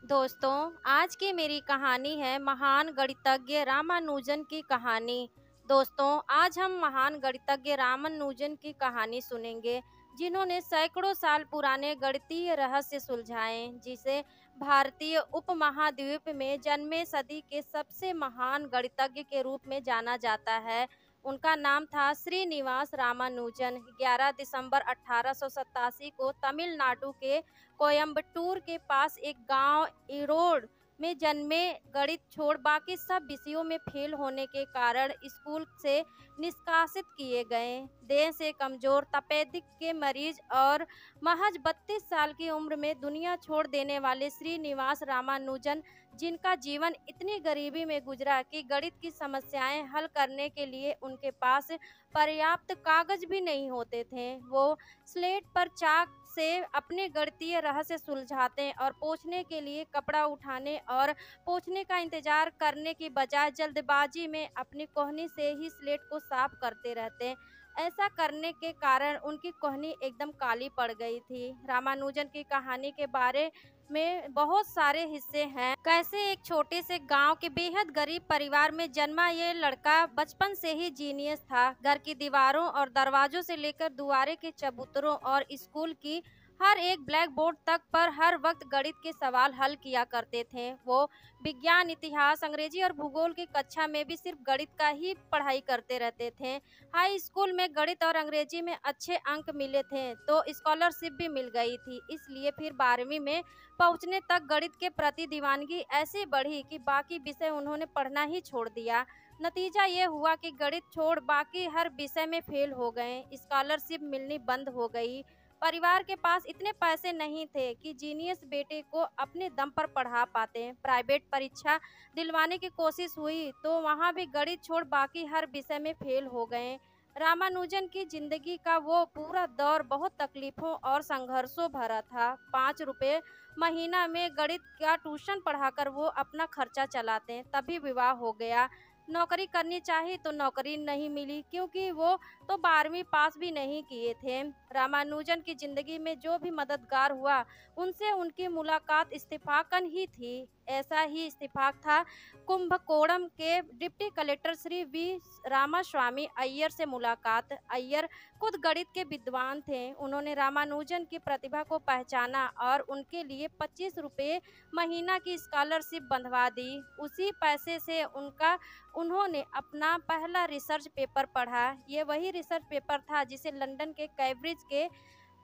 दोस्तों, आज की मेरी कहानी है महान गणितज्ञ रामानुजन की कहानी। दोस्तों, आज हम महान गणितज्ञ रामानुजन की कहानी सुनेंगे, जिन्होंने सैकड़ों साल पुराने गणितीय रहस्य सुलझाए, जिसे भारतीय उपमहाद्वीप में जन्मे सदी के सबसे महान गणितज्ञ के रूप में जाना जाता है। उनका नाम था श्रीनिवास रामानुजन। 11 दिसंबर 1887 को तमिलनाडु के कोयम्बटूर के पास एक गांव इरोड में जन्मे। गणित छोड़ बाकी सब विषयों में फेल होने के कारण स्कूल से निष्कासित किए गए। देह से कमजोर, तपेदिक के मरीज और महज 32 साल की उम्र में दुनिया छोड़ देने वाले श्रीनिवास रामानुजन, जिनका जीवन इतनी गरीबी में गुजरा कि गणित की समस्याएं हल करने के लिए उनके पास पर्याप्त कागज भी नहीं होते थे, वो स्लेट पर चाक से अपने गणितीय रहस्य सुलझाते और पोंछने के लिए कपड़ा उठाने और पोंछने का इंतजार करने की बजाय जल्दबाजी में अपनी कोहनी से ही स्लेट को साफ करते रहते। ऐसा करने के कारण उनकी कोहनी एकदम काली पड़ गई थी। रामानुजन की कहानी के बारे में बहुत सारे हिस्से हैं। कैसे एक छोटे से गांव के बेहद गरीब परिवार में जन्मा ये लड़का बचपन से ही जीनियस था। घर की दीवारों और दरवाजों से लेकर दुआरे के चबूतरों और स्कूल की हर एक ब्लैक बोर्ड तक पर हर वक्त गणित के सवाल हल किया करते थे। वो विज्ञान, इतिहास, अंग्रेजी और भूगोल की कक्षा में भी सिर्फ गणित का ही पढ़ाई करते रहते थे। हाई स्कूल में गणित और अंग्रेजी में अच्छे अंक मिले थे तो स्कॉलरशिप भी मिल गई थी, इसलिए फिर 12वीं में पहुंचने तक गणित के प्रति दीवानगी ऐसी बढ़ी कि बाकी विषय उन्होंने पढ़ना ही छोड़ दिया। नतीजा ये हुआ कि गणित छोड़ बाकी हर विषय में फेल हो गए। स्कॉलरशिप मिलनी बंद हो गई। परिवार के पास इतने पैसे नहीं थे कि जीनियस बेटे को अपने दम पर पढ़ा पाते। प्राइवेट परीक्षा दिलवाने की कोशिश हुई तो वहां भी गणित छोड़ बाकी हर विषय में फेल हो गए। रामानुजन की जिंदगी का वो पूरा दौर बहुत तकलीफों और संघर्षों भरा था। 5 रुपए महीना में गणित का ट्यूशन पढ़ाकर वो अपना खर्चा चलाते। तभी विवाह हो गया। नौकरी करनी चाहिए तो नौकरी नहीं मिली, क्योंकि वो तो 12वीं पास भी नहीं किए थे। रामानुजन की जिंदगी में जो भी मददगार हुआ, उनसे उनकी मुलाकात इत्तेफाकन ही थी। ऐसा ही इत्तेफाक था कुंभकोणम के deputy collector Shri V Ramaswamy Iyer से मुलाकात। अय्यर खुद गणित के विद्वान थे। उन्होंने रामानुजन की प्रतिभा को पहचाना और उनके लिए 25 रुपये महीना की स्कॉलरशिप बंधवा दी। उसी पैसे से उन्होंने अपना पहला रिसर्च पेपर पढ़ा। ये वही रिसर्च पेपर था जिसे लंदन के कैम्ब्रिज के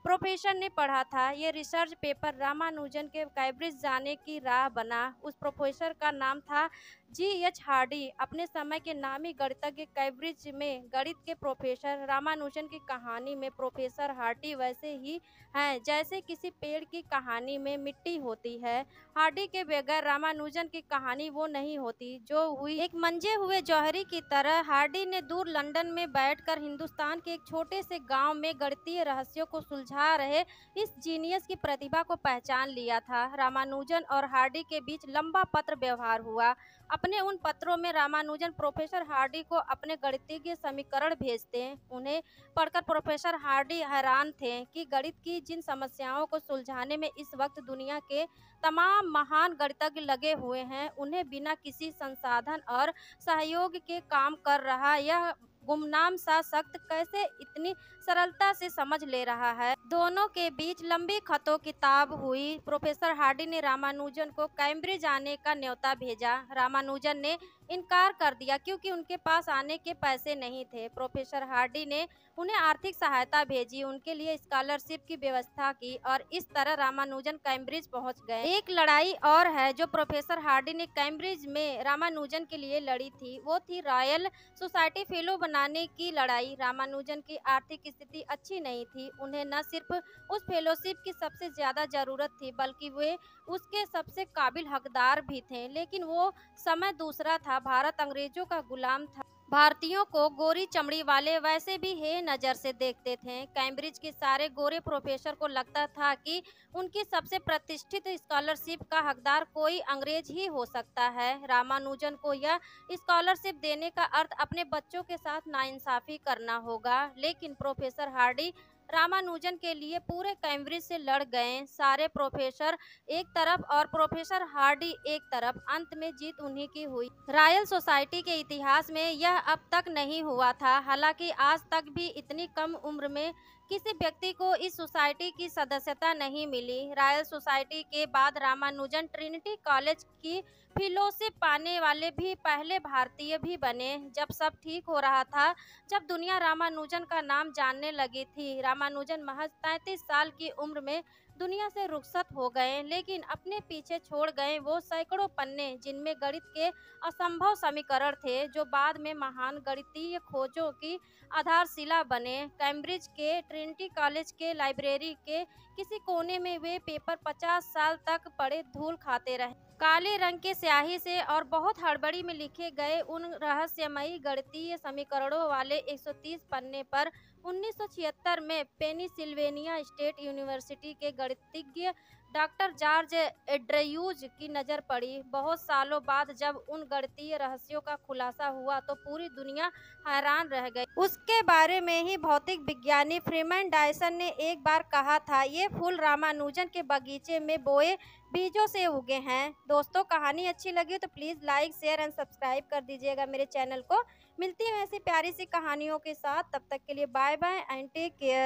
प्रोफेसर ने पढ़ा था। ये रिसर्च पेपर रामानुजन के कैम्ब्रिज जाने की राह बना। उस प्रोफेसर का नाम था G.H. हार्डी। अपने समय के नामी गणितज्ञ, कैम्ब्रिज में गणित के प्रोफेसर। रामानुजन की कहानी में प्रोफेसर हार्डी वैसे ही हैं जैसे किसी पेड़ की कहानी में मिट्टी होती है। हार्डी के बगैर रामानुजन की कहानी वो नहीं होती जो हुई। एक मंजे हुए जौहरी की तरह हार्डी ने दूर लंदन में बैठकर हिंदुस्तान के एक छोटे से गांव में गणितीय रहस्यों को सुलझा रहे इस जीनियस की प्रतिभा को पहचान लिया था। रामानुजन और हार्डी के बीच लंबा पत्र व्यवहार हुआ। अपने उन पत्रों में रामानुजन प्रोफेसर हार्डी को अपने गणितीय समीकरण भेजते। उन्हें पढ़कर प्रोफेसर हार्डी हैरान थे कि गणित की जिन समस्याओं को सुलझाने में इस वक्त दुनिया के तमाम महान गणितज्ञ लगे हुए हैं, उन्हें बिना किसी संसाधन और सहयोग के काम कर रहा यह गुमनाम सा शख्स कैसे इतनी सरलता से समझ ले रहा है। दोनों के बीच लंबी खतों किताब हुई। प्रोफेसर हार्डी ने रामानुजन को कैम्ब्रिज आने का न्योता भेजा। रामानुजन ने इनकार कर दिया क्योंकि उनके पास आने के पैसे नहीं थे। प्रोफेसर हार्डी ने उन्हें आर्थिक सहायता भेजी, उनके लिए स्कॉलरशिप की व्यवस्था की और इस तरह रामानुजन कैम्ब्रिज पहुंच गए। एक लड़ाई और है जो प्रोफेसर हार्डी ने कैम्ब्रिज में रामानुजन के लिए लड़ी थी, वो थी रॉयल सोसाइटी फेलो बनाने की लड़ाई। रामानुजन की आर्थिक स्थिति अच्छी नहीं थी। उन्हें न सिर्फ उस फेलोशिप की सबसे ज्यादा जरूरत थी, बल्कि वे उसके सबसे काबिल हकदार भी थे। लेकिन वो समय दूसरा था। भारत अंग्रेजों का गुलाम था। भारतीयों को गोरी चमड़ी वाले वैसे भी हे नज़र से देखते थे। कैम्ब्रिज के सारे गोरे प्रोफेसर को लगता था कि उनकी सबसे प्रतिष्ठित स्कॉलरशिप का हकदार कोई अंग्रेज ही हो सकता है। रामानुजन को यह स्कॉलरशिप देने का अर्थ अपने बच्चों के साथ नाइंसाफी करना होगा। लेकिन प्रोफेसर हार्डी रामानुजन के लिए पूरे कैम्ब्रिज से लड़ गए, सारे प्रोफेसर एक तरफ और प्रोफेसर हार्डी एक तरफ। अंत में जीत उन्हीं की हुई। रॉयल सोसाइटी के इतिहास में यह अब तक नहीं हुआ था। हालांकि आज तक भी इतनी कम उम्र में किसी व्यक्ति को इस सोसाइटी की सदस्यता नहीं मिली। रॉयल सोसाइटी के बाद रामानुजन ट्रिनिटी कॉलेज की फेलोशिप पाने वाले भी पहले भारतीय भी बने। जब सब ठीक हो रहा था, जब दुनिया रामानुजन का नाम जानने लगी थी, रामानुजन महज 33 साल की उम्र में दुनिया से रुखसत हो गए, लेकिन अपने पीछे छोड़ गए वो सैकड़ों पन्ने जिनमें गणित के असंभव समीकरण थे, जो बाद में महान गणितीय खोजों की आधारशिला बने। कैम्ब्रिज के ट्रिनिटी कॉलेज के लाइब्रेरी के किसी कोने में वे पेपर 50 साल तक पड़े धूल खाते रहे। काले रंग के स्याही से और बहुत हड़बड़ी में लिखे गए उन रहस्यमयी गणितीय समीकरणों वाले 130 पन्ने पर 1976 में पेनिसिल्वेनिया स्टेट यूनिवर्सिटी के गणितज्ञ डॉक्टर जॉर्ज एड्रयूज की नज़र पड़ी। बहुत सालों बाद जब उन गणितीय रहस्यों का खुलासा हुआ तो पूरी दुनिया हैरान रह गई। उसके बारे में ही भौतिक विज्ञानी फ्रीमैन डायसन ने एक बार कहा था, ये फूल रामानुजन के बगीचे में बोए बीजों से उगे हैं। दोस्तों, कहानी अच्छी लगी तो please like, share and subscribe कर दीजिएगा मेरे चैनल को। मिलती है ऐसी प्यारी सी कहानियों के साथ। तब तक के लिए bye bye and take care.